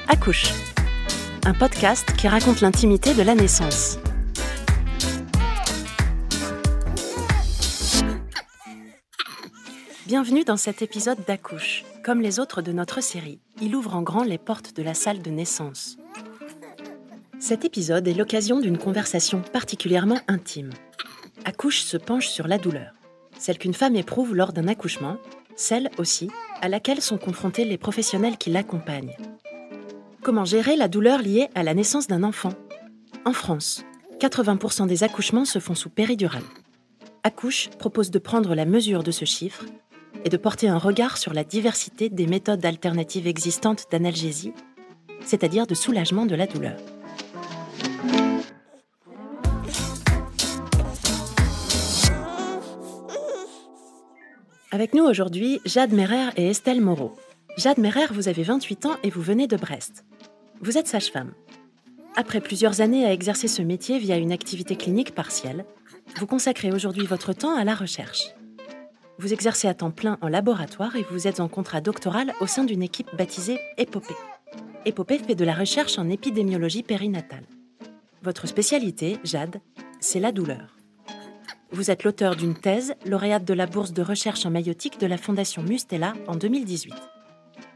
Accouche, un podcast qui raconte l'intimité de la naissance. Bienvenue dans cet épisode d'Accouche. Comme les autres de notre série, il ouvre en grand les portes de la salle de naissance. Cet épisode est l'occasion d'une conversation particulièrement intime. Accouche se penche sur la douleur, celle qu'une femme éprouve lors d'un accouchement, celle aussi à laquelle sont confrontés les professionnels qui l'accompagnent. Comment gérer la douleur liée à la naissance d'un enfant ? En France, 80% des accouchements se font sous péridurale. Accouche propose de prendre la mesure de ce chiffre et de porter un regard sur la diversité des méthodes alternatives existantes d'analgésie, c'est-à-dire de soulagement de la douleur. Avec nous aujourd'hui, Jade Merer et Estelle Moreau. Jade Merer, vous avez 28 ans et vous venez de Brest. Vous êtes sage-femme. Après plusieurs années à exercer ce métier via une activité clinique partielle, vous consacrez aujourd'hui votre temps à la recherche. Vous exercez à temps plein en laboratoire et vous êtes en contrat doctoral au sein d'une équipe baptisée Épopée. Épopée fait de la recherche en épidémiologie périnatale. Votre spécialité, Jade, c'est la douleur. Vous êtes l'auteur d'une thèse, lauréate de la bourse de recherche en maïotique de la Fondation Mustela en 2018.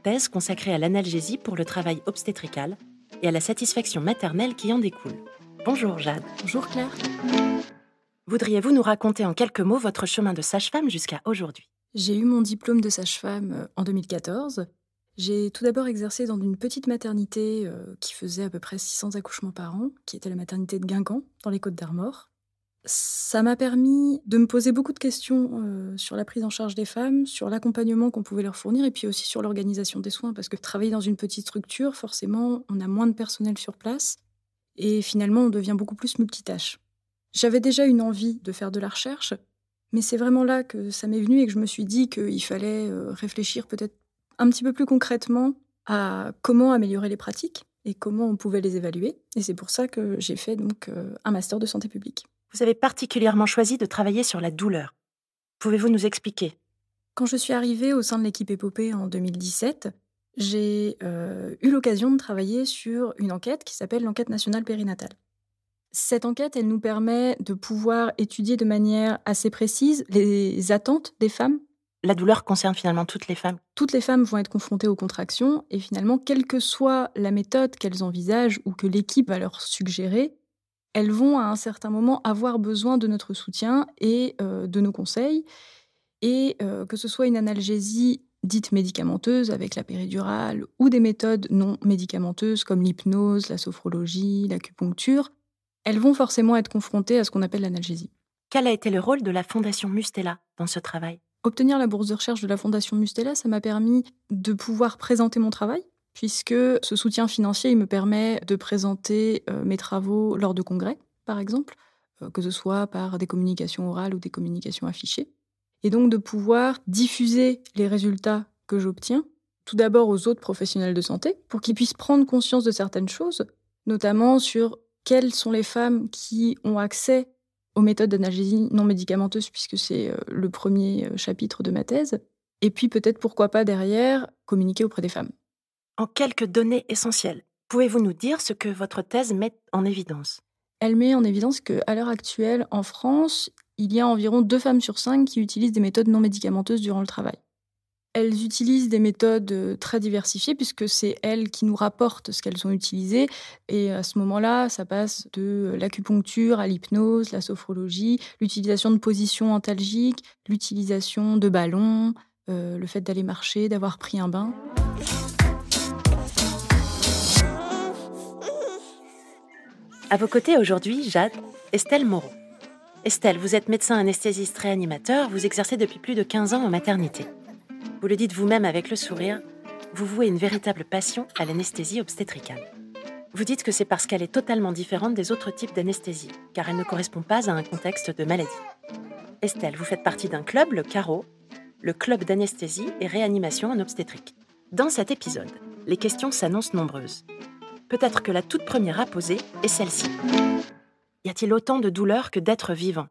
Thèse consacrée à l'analgésie pour le travail obstétrical et à la satisfaction maternelle qui en découle. Bonjour Jade. Bonjour Claire. Voudriez-vous nous raconter en quelques mots votre chemin de sage-femme jusqu'à aujourd'hui ? J'ai eu mon diplôme de sage-femme en 2014. J'ai tout d'abord exercé dans une petite maternité qui faisait à peu près 600 accouchements par an, qui était la maternité de Guingamp, dans les Côtes-d'Armor. Ça m'a permis de me poser beaucoup de questions sur la prise en charge des femmes, sur l'accompagnement qu'on pouvait leur fournir et puis aussi sur l'organisation des soins. Parce que travailler dans une petite structure, forcément, on a moins de personnel sur place et finalement, on devient beaucoup plus multitâche. J'avais déjà une envie de faire de la recherche, mais c'est vraiment là que ça m'est venu et que je me suis dit qu'il fallait réfléchir peut-être un petit peu plus concrètement à comment améliorer les pratiques et comment on pouvait les évaluer. Et c'est pour ça que j'ai fait donc un master de santé publique. Vous avez particulièrement choisi de travailler sur la douleur. Pouvez-vous nous expliquer ? Quand je suis arrivée au sein de l'équipe Épopée en 2017, j'ai eu l'occasion de travailler sur une enquête qui s'appelle l'enquête nationale périnatale. Cette enquête, elle nous permet de pouvoir étudier de manière assez précise les attentes des femmes. La douleur concerne finalement toutes les femmes. Toutes les femmes vont être confrontées aux contractions et finalement, quelle que soit la méthode qu'elles envisagent ou que l'équipe va leur suggérer, elles vont à un certain moment avoir besoin de notre soutien et de nos conseils. Et que ce soit une analgésie dite médicamenteuse avec la péridurale ou des méthodes non médicamenteuses comme l'hypnose, la sophrologie, l'acupuncture, elles vont forcément être confrontées à ce qu'on appelle l'analgésie. Quel a été le rôle de la Fondation Mustela dans ce travail ? Obtenir la bourse de recherche de la Fondation Mustela, ça m'a permis de pouvoir présenter mon travail, puisque ce soutien financier il me permet de présenter mes travaux lors de congrès, par exemple, que ce soit par des communications orales ou des communications affichées, et donc de pouvoir diffuser les résultats que j'obtiens, tout d'abord aux autres professionnels de santé, pour qu'ils puissent prendre conscience de certaines choses, notamment sur quelles sont les femmes qui ont accès aux méthodes d'analgésie non médicamenteuses, puisque c'est le premier chapitre de ma thèse, et puis peut-être, pourquoi pas derrière, communiquer auprès des femmes. En quelques données essentielles, pouvez-vous nous dire ce que votre thèse met en évidence ? Elle met en évidence qu'à l'heure actuelle, en France, il y a environ 2 femmes sur 5 qui utilisent des méthodes non médicamenteuses durant le travail. Elles utilisent des méthodes très diversifiées puisque c'est elles qui nous rapportent ce qu'elles ont utilisé. Et à ce moment-là, ça passe de l'acupuncture à l'hypnose, la sophrologie, l'utilisation de positions antalgiques, l'utilisation de ballons, le fait d'aller marcher, d'avoir pris un bain. À vos côtés aujourd'hui, Jade, Estelle Moreau. Estelle, vous êtes médecin anesthésiste réanimateur, vous exercez depuis plus de 15 ans en maternité. Vous le dites vous-même avec le sourire, vous vouez une véritable passion à l'anesthésie obstétricale. Vous dites que c'est parce qu'elle est totalement différente des autres types d'anesthésie, car elle ne correspond pas à un contexte de maladie. Estelle, vous faites partie d'un club, le CARO, le club d'anesthésie et réanimation en obstétrique. Dans cet épisode, les questions s'annoncent nombreuses. Peut-être que la toute première à poser est celle-ci. Y a-t-il autant de douleurs que d'êtres vivants ?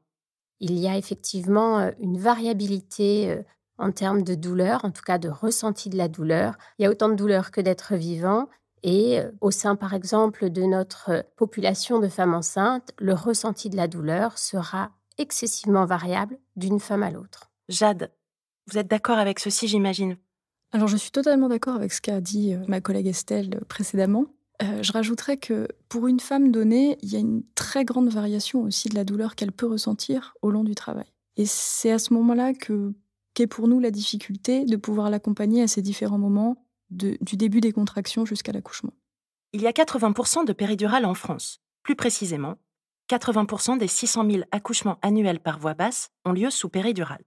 Il y a effectivement une variabilité en termes de douleur, en tout cas de ressenti de la douleur. Il y a autant de douleurs que d'êtres vivants. Et au sein, par exemple, de notre population de femmes enceintes, le ressenti de la douleur sera excessivement variable d'une femme à l'autre. Jade, vous êtes d'accord avec ceci, j'imagine ? Alors je suis totalement d'accord avec ce qu'a dit ma collègue Estelle précédemment. Je rajouterais que pour une femme donnée, il y a une très grande variation aussi de la douleur qu'elle peut ressentir au long du travail. Et c'est à ce moment-là qu'est pour nous la difficulté de pouvoir l'accompagner à ces différents moments, du début des contractions jusqu'à l'accouchement. Il y a 80% de péridurales en France. Plus précisément, 80% des 600 000 accouchements annuels par voie basse ont lieu sous péridurale.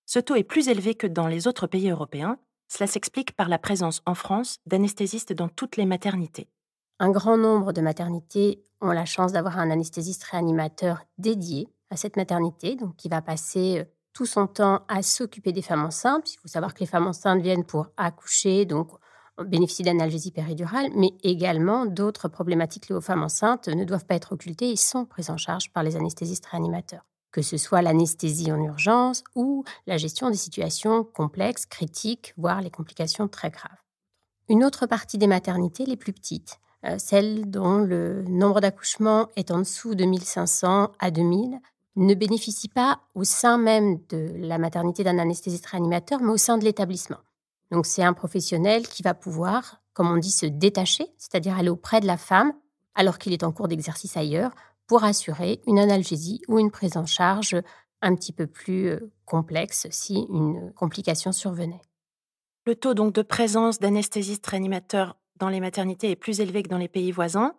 Ce taux est plus élevé que dans les autres pays européens. Cela s'explique par la présence en France d'anesthésistes dans toutes les maternités. Un grand nombre de maternités ont la chance d'avoir un anesthésiste réanimateur dédié à cette maternité, donc qui va passer tout son temps à s'occuper des femmes enceintes. Il faut savoir que les femmes enceintes viennent pour accoucher, donc on bénéficie d'analgésie péridurale, mais également d'autres problématiques liées aux femmes enceintes ne doivent pas être occultées et sont prises en charge par les anesthésistes réanimateurs, que ce soit l'anesthésie en urgence ou la gestion des situations complexes, critiques, voire les complications très graves. Une autre partie des maternités, les plus petites, celles dont le nombre d'accouchements est en dessous de 1500 à 2000, ne bénéficient pas au sein même de la maternité d'un anesthésiste réanimateur, mais au sein de l'établissement. Donc c'est un professionnel qui va pouvoir, comme on dit, se détacher, c'est-à-dire aller auprès de la femme alors qu'il est en cours d'exercice ailleurs, pour assurer une analgésie ou une prise en charge un petit peu plus complexe si une complication survenait. Le taux donc de présence d'anesthésistes réanimateurs dans les maternités est plus élevé que dans les pays voisins.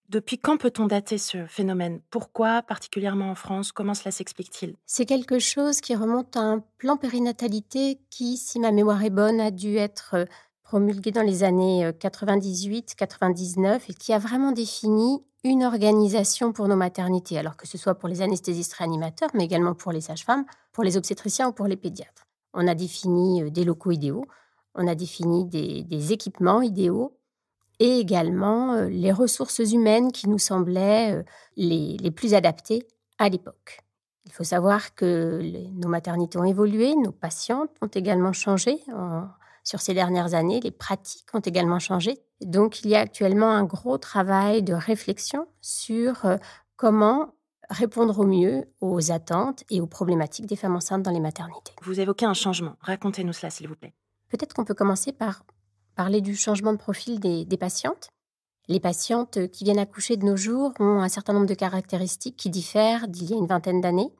Depuis quand peut-on dater ce phénomène ? Pourquoi, particulièrement en France ? Comment cela s'explique-t-il ? C'est quelque chose qui remonte à un plan périnatalité qui, si ma mémoire est bonne, a dû être promulgué dans les années 98-99 et qui a vraiment défini une organisation pour nos maternités, alors que ce soit pour les anesthésistes réanimateurs, mais également pour les sages-femmes, pour les obstétriciens ou pour les pédiatres. On a défini des locaux idéaux, on a défini des équipements idéaux, et également les ressources humaines qui nous semblaient les plus adaptées à l'époque. Il faut savoir que nos maternités ont évolué, nos patientes ont également changé sur ces dernières années, les pratiques ont également changé. Donc il y a actuellement un gros travail de réflexion sur comment répondre au mieux aux attentes et aux problématiques des femmes enceintes dans les maternités. Vous évoquez un changement. Racontez-nous cela, s'il vous plaît. Peut-être qu'on peut commencer par parler du changement de profil des patientes. Les patientes qui viennent accoucher de nos jours ont un certain nombre de caractéristiques qui diffèrent d'il y a une vingtaine d'années.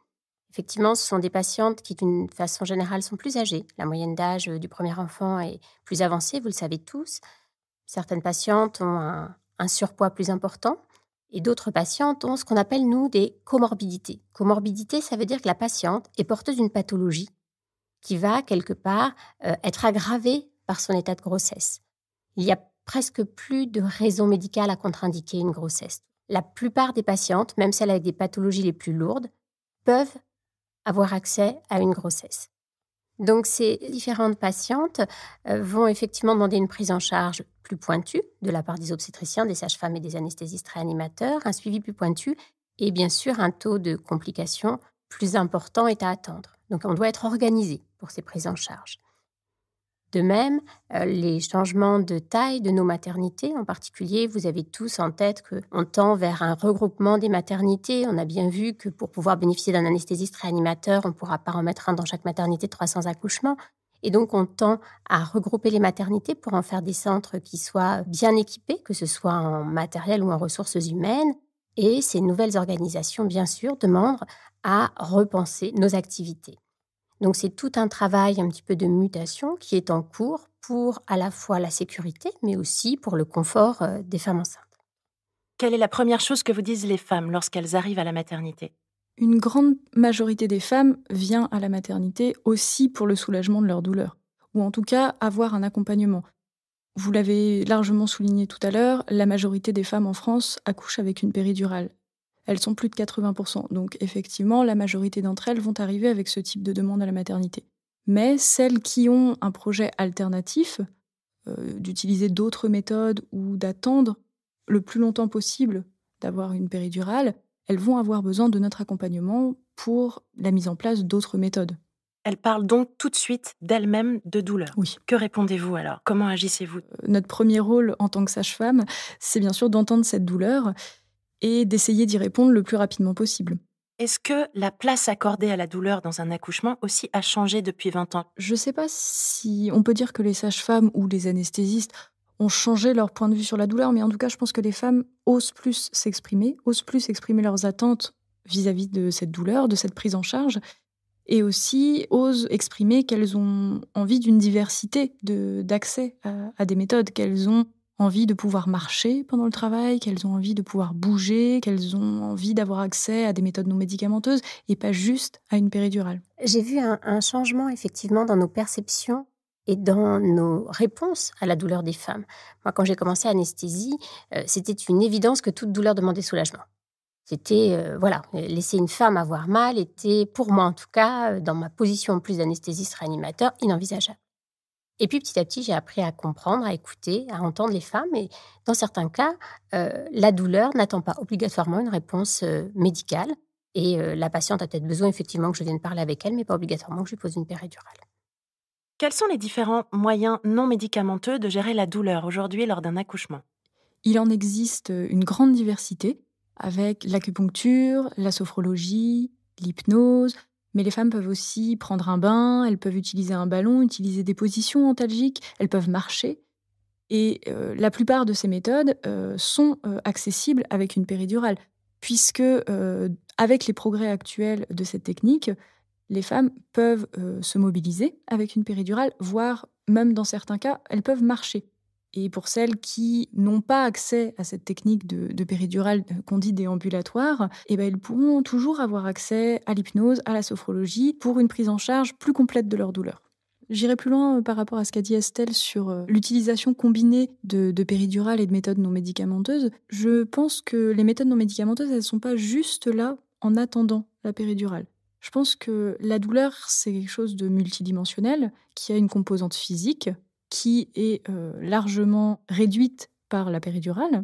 Effectivement, ce sont des patientes qui, d'une façon générale, sont plus âgées. La moyenne d'âge du premier enfant est plus avancée, vous le savez tous. Certaines patientes ont un surpoids plus important et d'autres patientes ont ce qu'on appelle, nous, des comorbidités. Comorbidité, ça veut dire que la patiente est porteuse d'une pathologie qui va, quelque part, être aggravée par son état de grossesse. Il y a presque plus de raisons médicales à contre-indiquer une grossesse. La plupart des patientes, même celles avec des pathologies les plus lourdes, peuvent avoir accès à une grossesse. Donc ces différentes patientes vont effectivement demander une prise en charge plus pointue de la part des obstétriciens, des sages-femmes et des anesthésistes réanimateurs, un suivi plus pointu et bien sûr un taux de complications plus important est à attendre. Donc on doit être organisé pour ces prises en charge. De même, les changements de taille de nos maternités, en particulier, vous avez tous en tête qu'on tend vers un regroupement des maternités. On a bien vu que pour pouvoir bénéficier d'un anesthésiste réanimateur, on ne pourra pas en mettre un dans chaque maternité de 300 accouchements. Et donc, on tend à regrouper les maternités pour en faire des centres qui soient bien équipés, que ce soit en matériel ou en ressources humaines. Et ces nouvelles organisations, bien sûr, demandent à repenser nos activités. Donc, c'est tout un travail un petit peu de mutation qui est en cours pour à la fois la sécurité, mais aussi pour le confort des femmes enceintes. Quelle est la première chose que vous disent les femmes lorsqu'elles arrivent à la maternité ? Une grande majorité des femmes vient à la maternité aussi pour le soulagement de leur douleur, ou en tout cas avoir un accompagnement. Vous l'avez largement souligné tout à l'heure, la majorité des femmes en France accouchent avec une péridurale. Elles sont plus de 80%. Donc effectivement, la majorité d'entre elles vont arriver avec ce type de demande à la maternité. Mais celles qui ont un projet alternatif d'utiliser d'autres méthodes ou d'attendre le plus longtemps possible d'avoir une péridurale, elles vont avoir besoin de notre accompagnement pour la mise en place d'autres méthodes. Elle parle donc tout de suite d'elle-même de douleur. Oui. Que répondez-vous alors? Comment agissez-vous? Notre premier rôle en tant que sage-femme, c'est bien sûr d'entendre cette douleur et d'essayer d'y répondre le plus rapidement possible. Est-ce que la place accordée à la douleur dans un accouchement aussi a changé depuis 20 ans? Je ne sais pas si on peut dire que les sages-femmes ou les anesthésistes ont changé leur point de vue sur la douleur, mais en tout cas, je pense que les femmes osent plus s'exprimer leurs attentes vis-à-vis de cette douleur, de cette prise en charge, et aussi osent exprimer qu'elles ont envie d'une diversité d'accès à des méthodes, qu'elles ont envie de pouvoir marcher pendant le travail, qu'elles ont envie de pouvoir bouger, qu'elles ont envie d'avoir accès à des méthodes non médicamenteuses et pas juste à une péridurale. J'ai vu un changement effectivement dans nos perceptions et dans nos réponses à la douleur des femmes. Moi, quand j'ai commencé l'anesthésie, c'était une évidence que toute douleur demandait soulagement. C'était, laisser une femme avoir mal était, pour moi en tout cas, dans ma position en plus d'anesthésiste réanimateur, inenvisageable. Et puis petit à petit, j'ai appris à comprendre, à écouter, à entendre les femmes. Et dans certains cas, la douleur n'attend pas obligatoirement une réponse médicale. Et la patiente a peut-être besoin effectivement que je vienne parler avec elle, mais pas obligatoirement que je lui pose une péridurale. Quels sont les différents moyens non médicamenteux de gérer la douleur aujourd'hui lors d'un accouchement? Il en existe une grande diversité, avec l'acupuncture, la sophrologie, l'hypnose, mais les femmes peuvent aussi prendre un bain, elles peuvent utiliser un ballon, utiliser des positions antalgiques, elles peuvent marcher. Et la plupart de ces méthodes sont accessibles avec une péridurale, puisque avec les progrès actuels de cette technique, les femmes peuvent se mobiliser avec une péridurale, voire même dans certains cas, elles peuvent marcher. Et pour celles qui n'ont pas accès à cette technique de péridurale qu'on dit déambulatoire, elles pourront toujours avoir accès à l'hypnose, à la sophrologie, pour une prise en charge plus complète de leur douleur. J'irai plus loin par rapport à ce qu'a dit Estelle sur l'utilisation combinée de péridurale et de méthodes non médicamenteuses. Je pense que les méthodes non médicamenteuses, elles ne sont pas juste là en attendant la péridurale. Je pense que la douleur, c'est quelque chose de multidimensionnel, qui a une composante physique, qui est largement réduite par la péridurale.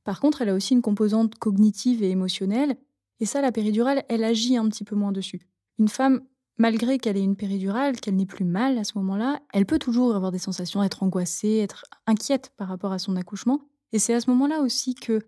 Par contre, elle a aussi une composante cognitive et émotionnelle. Et ça, la péridurale, elle agit un petit peu moins dessus. Une femme, malgré qu'elle ait une péridurale, qu'elle n'ait plus mal à ce moment-là, elle peut toujours avoir des sensations, être angoissée, être inquiète par rapport à son accouchement. Et c'est à ce moment-là aussi que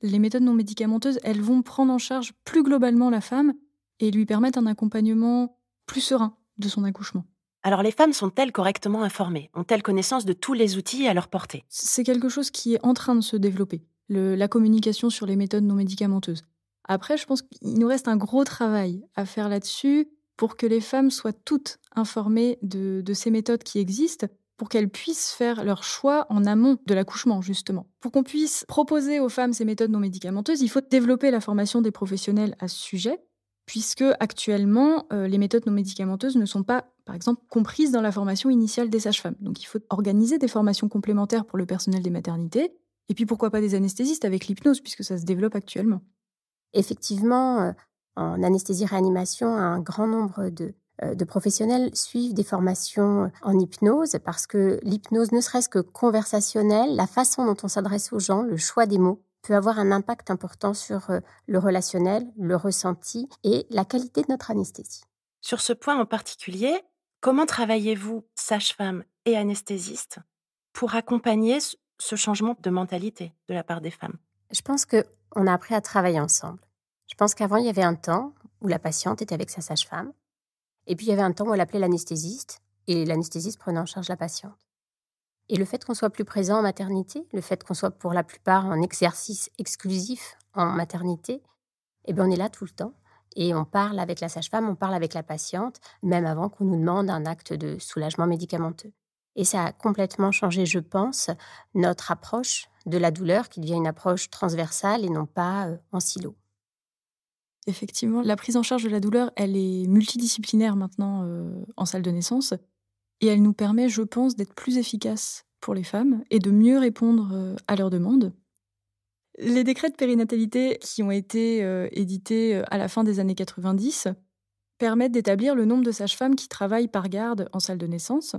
les méthodes non médicamenteuses, elles vont prendre en charge plus globalement la femme et lui permettre un accompagnement plus serein de son accouchement. Alors les femmes sont-elles correctement informées? Ont-elles connaissance de tous les outils à leur portée? C'est quelque chose qui est en train de se développer, la communication sur les méthodes non médicamenteuses. Après, je pense qu'il nous reste un gros travail à faire là-dessus pour que les femmes soient toutes informées de ces méthodes qui existent, pour qu'elles puissent faire leur choix en amont de l'accouchement, justement. Pour qu'on puisse proposer aux femmes ces méthodes non médicamenteuses, il faut développer la formation des professionnels à ce sujet, puisque actuellement, les méthodes non médicamenteuses ne sont pas, par exemple, comprises dans la formation initiale des sages-femmes. Donc il faut organiser des formations complémentaires pour le personnel des maternités, et puis pourquoi pas des anesthésistes avec l'hypnose, puisque ça se développe actuellement. Effectivement, en anesthésie-réanimation, un grand nombre de professionnels suivent des formations en hypnose, parce que l'hypnose, ne serait-ce que conversationnelle, la façon dont on s'adresse aux gens, le choix des mots, peut avoir un impact important sur le relationnel, le ressenti et la qualité de notre anesthésie. Sur ce point en particulier, comment travaillez-vous, sage-femme et anesthésiste, pour accompagner ce changement de mentalité de la part des femmes? Je pense qu'on a appris à travailler ensemble. Je pense qu'avant, il y avait un temps où la patiente était avec sa sage-femme, et puis il y avait un temps où elle appelait l'anesthésiste, et l'anesthésiste prenait en charge la patiente. Et le fait qu'on soit plus présent en maternité, le fait qu'on soit pour la plupart en exercice exclusif en maternité, on est là tout le temps. Et on parle avec la sage-femme, on parle avec la patiente, même avant qu'on nous demande un acte de soulagement médicamenteux. Et ça a complètement changé, je pense, notre approche de la douleur, qui devient une approche transversale et non pas en silo. Effectivement, la prise en charge de la douleur, elle est multidisciplinaire maintenant en salle de naissance. Et elle nous permet, je pense, d'être plus efficace pour les femmes et de mieux répondre à leurs demandes. Les décrets de périnatalité qui ont été édités à la fin des années 90 permettent d'établir le nombre de sages-femmes qui travaillent par garde en salle de naissance.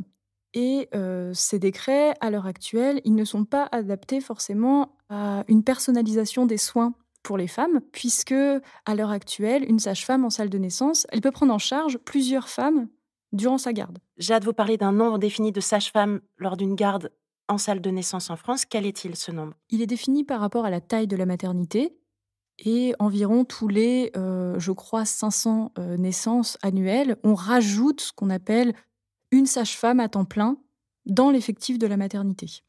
Et ces décrets, à l'heure actuelle, ils ne sont pas adaptés forcément à une personnalisation des soins pour les femmes, puisque, à l'heure actuelle, une sage-femme en salle de naissance, elle peut prendre en charge plusieurs femmes durant sa garde. Jade, vous parlez d'un nombre défini de sages-femmes lors d'une garde en salle de naissance en France. Quel est-il, ce nombre ? Il est défini par rapport à la taille de la maternité et environ tous les, je crois, 500 naissances annuelles, on rajoute ce qu'on appelle une sage-femme à temps plein dans l'effectif de la maternité.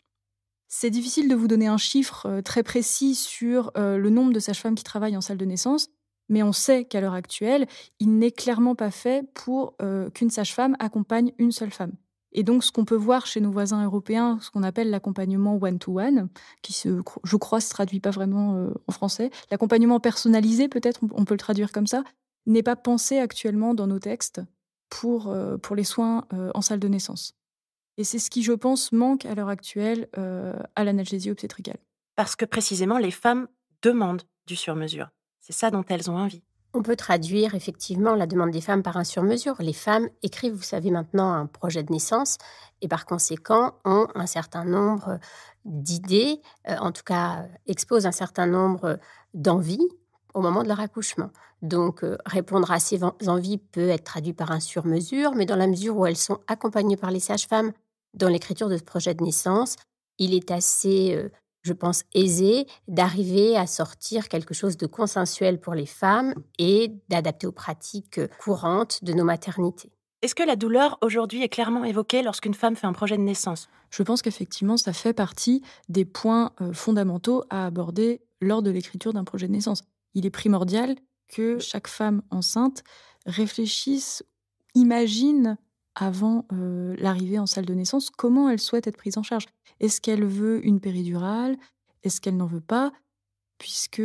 C'est difficile de vous donner un chiffre très précis sur le nombre de sages-femmes qui travaillent en salle de naissance, mais on sait qu'à l'heure actuelle, il n'est clairement pas fait pour qu'une sage-femme accompagne une seule femme. Et donc, ce qu'on peut voir chez nos voisins européens, ce qu'on appelle l'accompagnement one-to-one, qui, je crois, se traduit pas vraiment en français, l'accompagnement personnalisé, peut-être, on peut le traduire comme ça, n'est pas pensé actuellement dans nos textes pour les soins en salle de naissance. Et c'est ce qui, je pense, manque à l'heure actuelle à l'analgésie obstétricale. Parce que précisément, les femmes demandent du sur-mesure. C'est ça dont elles ont envie. On peut traduire effectivement la demande des femmes par un sur-mesure. Les femmes écrivent, vous savez maintenant, un projet de naissance et par conséquent ont un certain nombre d'idées, en tout cas exposent un certain nombre d'envies au moment de leur accouchement. Donc répondre à ces envies peut être traduit par un sur-mesure, mais dans la mesure où elles sont accompagnées par les sages-femmes dans l'écriture de ce projet de naissance, il est assez je pense, aisé d'arriver à sortir quelque chose de consensuel pour les femmes et d'adapter aux pratiques courantes de nos maternités. Est-ce que la douleur, aujourd'hui, est clairement évoquée lorsqu'une femme fait un projet de naissance ? Je pense qu'effectivement, ça fait partie des points fondamentaux à aborder lors de l'écriture d'un projet de naissance. Il est primordial que chaque femme enceinte réfléchisse, imagine avant l'arrivée en salle de naissance, comment elle souhaite être prise en charge. Est-ce qu'elle veut une péridurale ? Est-ce qu'elle n'en veut pas ? Puisque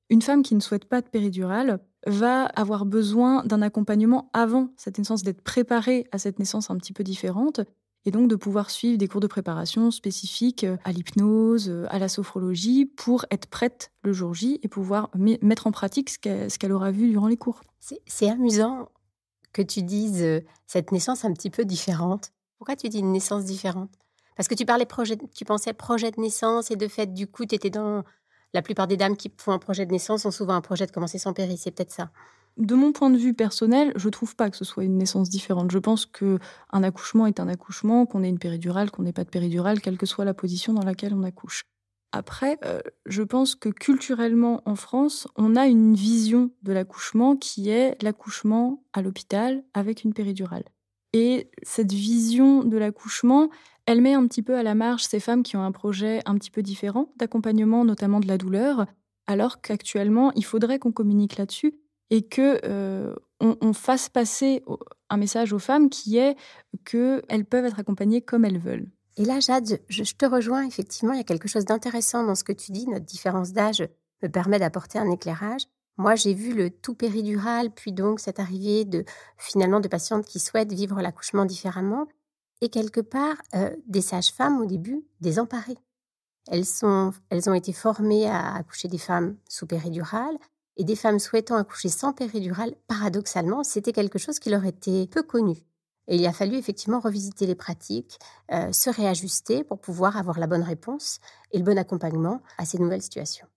une femme qui ne souhaite pas de péridurale va avoir besoin d'un accompagnement avant cette naissance, d'être préparée à cette naissance un petit peu différente, et donc de pouvoir suivre des cours de préparation spécifiques à l'hypnose, à la sophrologie, pour être prête le jour J et pouvoir mettre en pratique ce qu'elle aura vu durant les cours. C'est amusant que tu dises cette naissance un petit peu différente. Pourquoi tu dis une naissance différente ? Parce que tu pensais projet de naissance et de fait, du coup, tu étais dans... La plupart des dames qui font un projet de naissance ont souvent un projet de commencer sans péri, c'est peut-être ça. De mon point de vue personnel, je ne trouve pas que ce soit une naissance différente. Je pense qu'un accouchement est un accouchement, qu'on ait une péridurale, qu'on n'ait pas de péridurale, quelle que soit la position dans laquelle on accouche. Après, je pense que culturellement, en France, on a une vision de l'accouchement qui est l'accouchement à l'hôpital avec une péridurale. Et cette vision de l'accouchement, elle met un petit peu à la marge ces femmes qui ont un projet un petit peu différent d'accompagnement, notamment de la douleur, alors qu'actuellement, il faudrait qu'on communique là-dessus et qu'on fasse passer un message aux femmes qui est qu'elles peuvent être accompagnées comme elles veulent. Et là, Jade, je te rejoins, effectivement, il y a quelque chose d'intéressant dans ce que tu dis. Notre différence d'âge me permet d'apporter un éclairage. Moi, j'ai vu le tout péridural, puis donc cette arrivée de patientes qui souhaitent vivre l'accouchement différemment. Et quelque part, des sages-femmes, au début, désemparées. Elles ont été formées à accoucher des femmes sous péridurale, et des femmes souhaitant accoucher sans péridurale, paradoxalement, c'était quelque chose qui leur était peu connu. Et il a fallu effectivement revisiter les pratiques, se réajuster pour pouvoir avoir la bonne réponse et le bon accompagnement à ces nouvelles situations.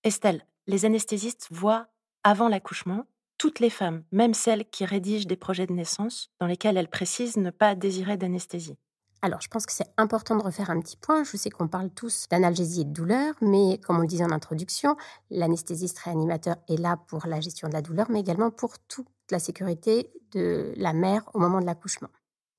Estelle, les anesthésistes voient, avant l'accouchement, toutes les femmes, même celles qui rédigent des projets de naissance, dans lesquels elles précisent ne pas désirer d'anesthésie. Alors, je pense que c'est important de refaire un petit point. Je sais qu'on parle tous d'analgésie et de douleur, mais comme on le disait en introduction, l'anesthésiste réanimateur est là pour la gestion de la douleur, mais également pour toute la sécurité de la mère au moment de l'accouchement.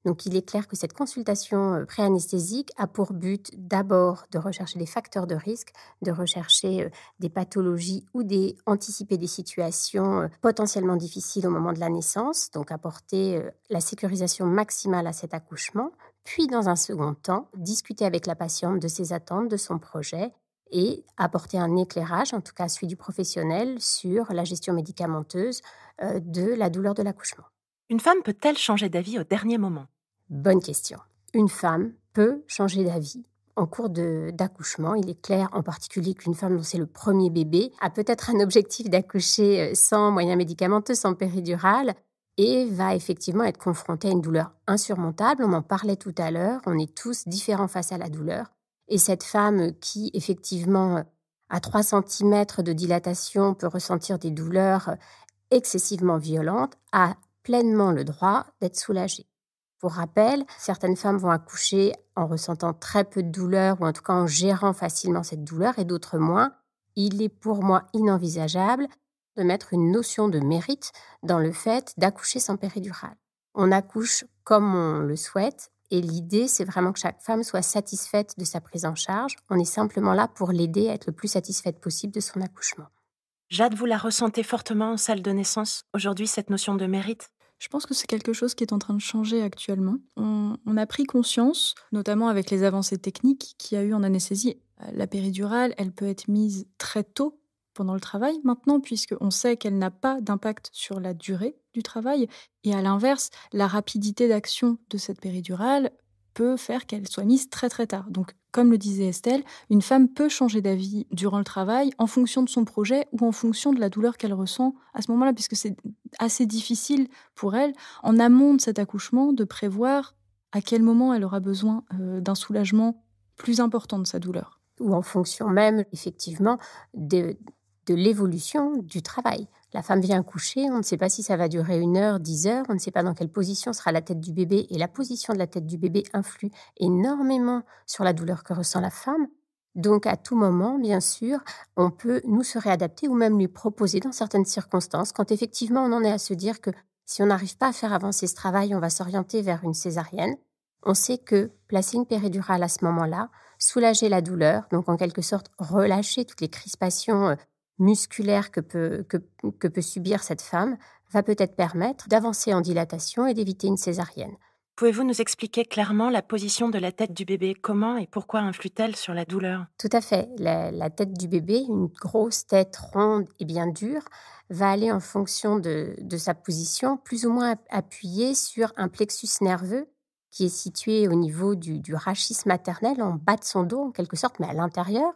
Donc, il est clair que cette consultation préanesthésique a pour but d'abord de rechercher des facteurs de risque, de rechercher des pathologies ou anticiper des situations potentiellement difficiles au moment de la naissance, donc apporter la sécurisation maximale à cet accouchement. Puis, dans un second temps, discuter avec la patiente de ses attentes, de son projet et apporter un éclairage, en tout cas celui du professionnel, sur la gestion médicamenteuse de la douleur de l'accouchement. Une femme peut-elle changer d'avis au dernier moment ? Bonne question. Une femme peut changer d'avis en cours d'accouchement. Il est clair en particulier qu'une femme dont c'est le premier bébé a peut-être un objectif d'accoucher sans moyens médicamenteux, sans péridurale, et va effectivement être confrontée à une douleur insurmontable. On en parlait tout à l'heure, on est tous différents face à la douleur. Et cette femme qui, effectivement, à 3 centimètres de dilatation, peut ressentir des douleurs excessivement violentes, a pleinement le droit d'être soulagée. Pour rappel, certaines femmes vont accoucher en ressentant très peu de douleur ou en tout cas en gérant facilement cette douleur et d'autres moins. Il est pour moi inenvisageable de mettre une notion de mérite dans le fait d'accoucher sans péridurale. On accouche comme on le souhaite et l'idée, c'est vraiment que chaque femme soit satisfaite de sa prise en charge. On est simplement là pour l'aider à être le plus satisfaite possible de son accouchement. Jade, vous la ressentez fortement en salle de naissance, aujourd'hui, cette notion de mérite? Je pense que c'est quelque chose qui est en train de changer actuellement. On a pris conscience, notamment avec les avancées techniques qu'il y a eu en anesthésie. La péridurale, elle peut être mise très tôt pendant le travail maintenant, puisqu'on sait qu'elle n'a pas d'impact sur la durée du travail. Et à l'inverse, la rapidité d'action de cette péridurale peut faire qu'elle soit mise très très tard. Donc, comme le disait Estelle, une femme peut changer d'avis durant le travail en fonction de son projet ou en fonction de la douleur qu'elle ressent à ce moment-là, puisque c'est assez difficile pour elle, en amont de cet accouchement, de prévoir à quel moment elle aura besoin d'un soulagement plus important de sa douleur. Ou en fonction même, effectivement, de l'évolution du travail. La femme vient accoucher, on ne sait pas si ça va durer 1 heure, 10 heures, on ne sait pas dans quelle position sera la tête du bébé, et la position de la tête du bébé influe énormément sur la douleur que ressent la femme. Donc, à tout moment, bien sûr, on peut nous se réadapter ou même lui proposer dans certaines circonstances, quand effectivement on en est à se dire que si on n'arrive pas à faire avancer ce travail, on va s'orienter vers une césarienne. On sait que placer une péridurale à ce moment-là, soulager la douleur, donc en quelque sorte relâcher toutes les crispations musculaires que peut subir cette femme, va peut-être permettre d'avancer en dilatation et d'éviter une césarienne. Pouvez-vous nous expliquer clairement la position de la tête du bébé? Comment et pourquoi influe-t-elle sur la douleur? Tout à fait. La tête du bébé, une grosse tête ronde et bien dure, va aller en fonction de sa position, plus ou moins appuyée sur un plexus nerveux qui est situé au niveau du rachis maternel, en bas de son dos en quelque sorte, mais à l'intérieur.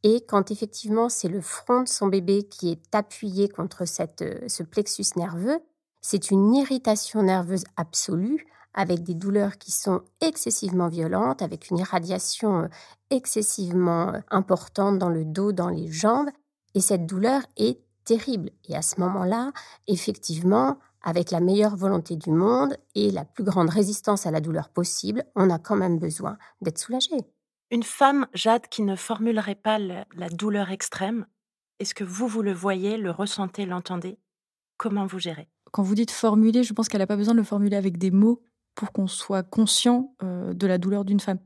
Et quand effectivement c'est le front de son bébé qui est appuyé contre ce plexus nerveux, c'est une irritation nerveuse absolue avec des douleurs qui sont excessivement violentes, avec une irradiation excessivement importante dans le dos, dans les jambes. Et cette douleur est terrible. Et à ce moment-là, effectivement, avec la meilleure volonté du monde et la plus grande résistance à la douleur possible, on a quand même besoin d'être soulagé. Une femme, Jade, qui ne formulerait pas la douleur extrême, est-ce que vous le voyez, le ressentez, l'entendez? Comment vous gérez? Quand vous dites formuler, je pense qu'elle n'a pas besoin de le formuler avec des mots pour qu'on soit conscient de la douleur d'une femme.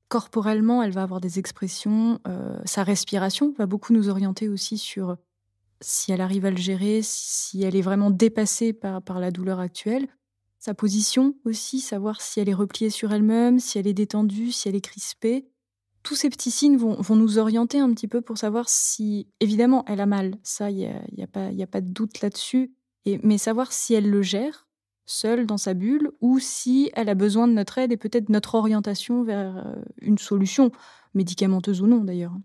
Corporellement, elle va avoir des expressions, sa respiration va beaucoup nous orienter aussi sur si elle arrive à le gérer, si elle est vraiment dépassée par la douleur actuelle. Sa position aussi, savoir si elle est repliée sur elle-même, si elle est détendue, si elle est crispée. Tous ces petits signes vont nous orienter un petit peu pour savoir si, évidemment, elle a mal. Ça, il y a pas de doute là-dessus. Mais savoir si elle le gère seule dans sa bulle ou si elle a besoin de notre aide et peut-être notre orientation vers une solution, médicamenteuse ou non d'ailleurs.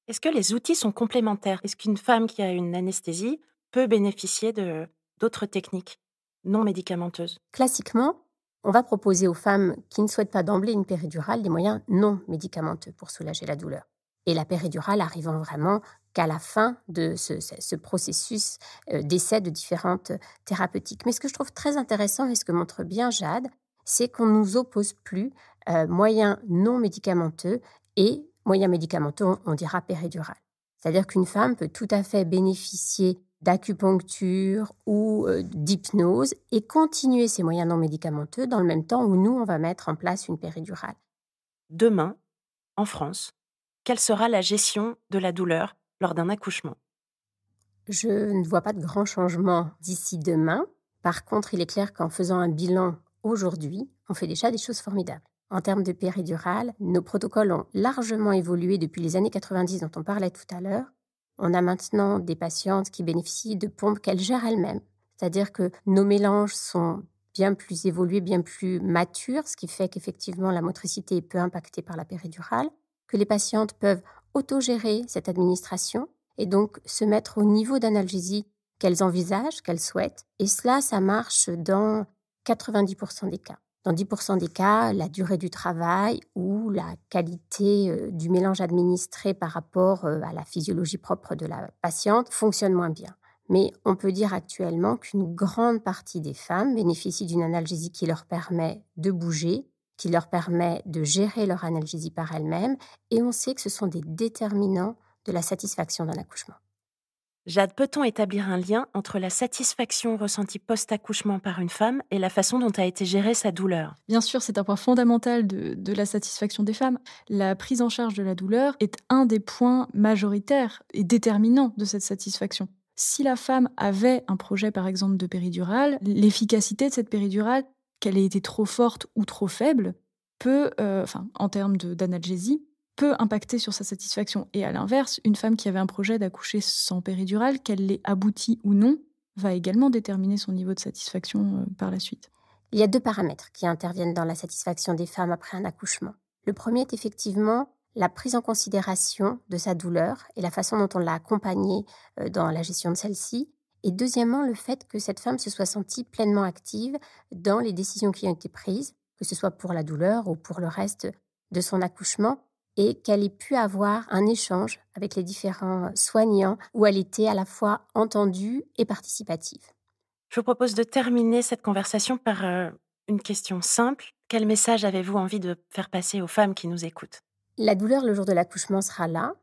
Est-ce que les outils sont complémentaires? Est-ce qu'une femme qui a une anesthésie peut bénéficier d'autres techniques non médicamenteuses? Classiquement, on va proposer aux femmes qui ne souhaitent pas d'emblée une péridurale des moyens non médicamenteux pour soulager la douleur. Et la péridurale arrivant vraiment qu'à la fin de ce processus d'essai de différentes thérapeutiques. Mais ce que je trouve très intéressant et ce que montre bien Jade, c'est qu'on ne nous oppose plus moyens non médicamenteux et moyens médicamenteux, on dira péridurale. C'est-à-dire qu'une femme peut tout à fait bénéficier d'acupuncture ou d'hypnose et continuer ces moyens non médicamenteux dans le même temps où nous, on va mettre en place une péridurale. Demain, en France, quelle sera la gestion de la douleur lors d'un accouchement? Je ne vois pas de grands changements d'ici demain. Par contre, il est clair qu'en faisant un bilan aujourd'hui, on fait déjà des choses formidables. En termes de péridurale, nos protocoles ont largement évolué depuis les années 90 dont on parlait tout à l'heure. On a maintenant des patientes qui bénéficient de pompes qu'elles gèrent elles-mêmes. C'est-à-dire que nos mélanges sont bien plus évolués, bien plus matures, ce qui fait qu'effectivement la motricité est peu impactée par la péridurale, que les patientes peuvent autogérer cette administration et donc se mettre au niveau d'analgésie qu'elles envisagent, qu'elles souhaitent. Et cela, ça marche dans 90% des cas. Dans 10% des cas, la durée du travail ou la qualité du mélange administré par rapport à la physiologie propre de la patiente fonctionne moins bien. Mais on peut dire actuellement qu'une grande partie des femmes bénéficient d'une analgésie qui leur permet de bouger, qui leur permet de gérer leur analgésie par elles-mêmes, et on sait que ce sont des déterminants de la satisfaction d'un accouchement. Jade, peut-on établir un lien entre la satisfaction ressentie post-accouchement par une femme et la façon dont a été gérée sa douleur ? Bien sûr, c'est un point fondamental de la satisfaction des femmes. La prise en charge de la douleur est un des points majoritaires et déterminants de cette satisfaction. Si la femme avait un projet, par exemple, de péridurale, l'efficacité de cette péridurale, qu'elle ait été trop forte ou trop faible, peut, en termes d'analgésie, peut impacter sur sa satisfaction. Et à l'inverse, une femme qui avait un projet d'accoucher sans péridurale, qu'elle l'ait abouti ou non, va également déterminer son niveau de satisfaction par la suite. Il y a 2 paramètres qui interviennent dans la satisfaction des femmes après un accouchement. Le premier est effectivement la prise en considération de sa douleur et la façon dont on l'a accompagnée dans la gestion de celle-ci. Et deuxièmement, le fait que cette femme se soit sentie pleinement active dans les décisions qui ont été prises, que ce soit pour la douleur ou pour le reste de son accouchement, et qu'elle ait pu avoir un échange avec les différents soignants où elle était à la fois entendue et participative. Je vous propose de terminer cette conversation par une question simple. Quel message avez-vous envie de faire passer aux femmes qui nous écoutent ? La douleur le jour de l'accouchement sera là.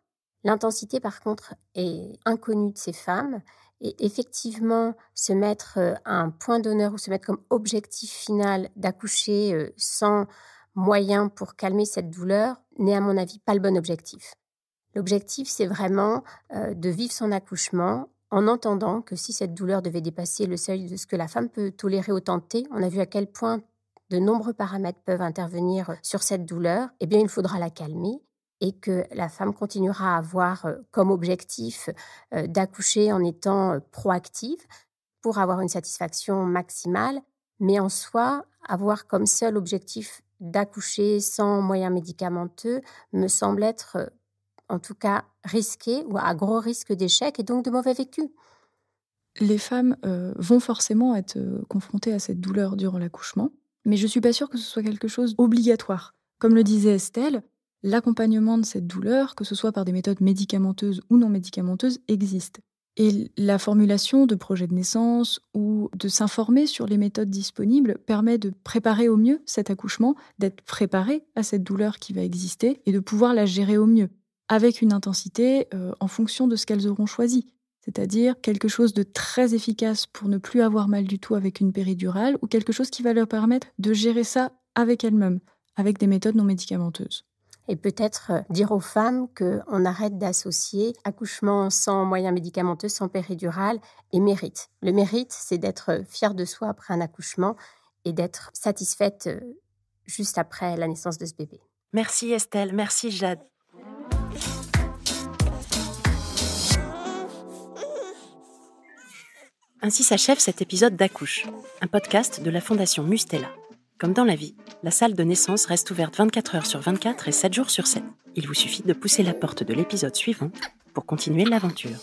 L'intensité, par contre, est inconnue de ces femmes. Et effectivement, se mettre un point d'honneur ou se mettre comme objectif final d'accoucher sans moyen pour calmer cette douleur n'est, à mon avis, pas le bon objectif. L'objectif, c'est vraiment de vivre son accouchement en entendant que si cette douleur devait dépasser le seuil de ce que la femme peut tolérer au temps T, on a vu à quel point de nombreux paramètres peuvent intervenir sur cette douleur, eh bien, il faudra la calmer et que la femme continuera à avoir comme objectif d'accoucher en étant proactive pour avoir une satisfaction maximale, mais en soi, avoir comme seul objectif d'accoucher sans moyens médicamenteux me semble être, en tout cas, risqué ou à gros risque d'échec et donc de mauvais vécu. Les femmes vont forcément être confrontées à cette douleur durant l'accouchement, mais je ne suis pas sûre que ce soit quelque chose d'obligatoire. Comme le disait Estelle, l'accompagnement de cette douleur, que ce soit par des méthodes médicamenteuses ou non médicamenteuses, existe. Et la formulation de projets de naissance ou de s'informer sur les méthodes disponibles permet de préparer au mieux cet accouchement, d'être préparé à cette douleur qui va exister et de pouvoir la gérer au mieux, avec une intensité en fonction de ce qu'elles auront choisi. C'est-à-dire quelque chose de très efficace pour ne plus avoir mal du tout avec une péridurale ou quelque chose qui va leur permettre de gérer ça avec elles-mêmes, avec des méthodes non médicamenteuses. Et peut-être dire aux femmes qu'on arrête d'associer accouchement sans moyens médicamenteux, sans péridurale et mérite. Le mérite, c'est d'être fière de soi après un accouchement et d'être satisfaite juste après la naissance de ce bébé. Merci Estelle, merci Jade. Ainsi s'achève cet épisode d'Accouche, un podcast de la Fondation Mustela. Comme dans la vie, la salle de naissance reste ouverte 24 heures sur 24 et 7 jours sur 7. Il vous suffit de pousser la porte de l'épisode suivant pour continuer l'aventure.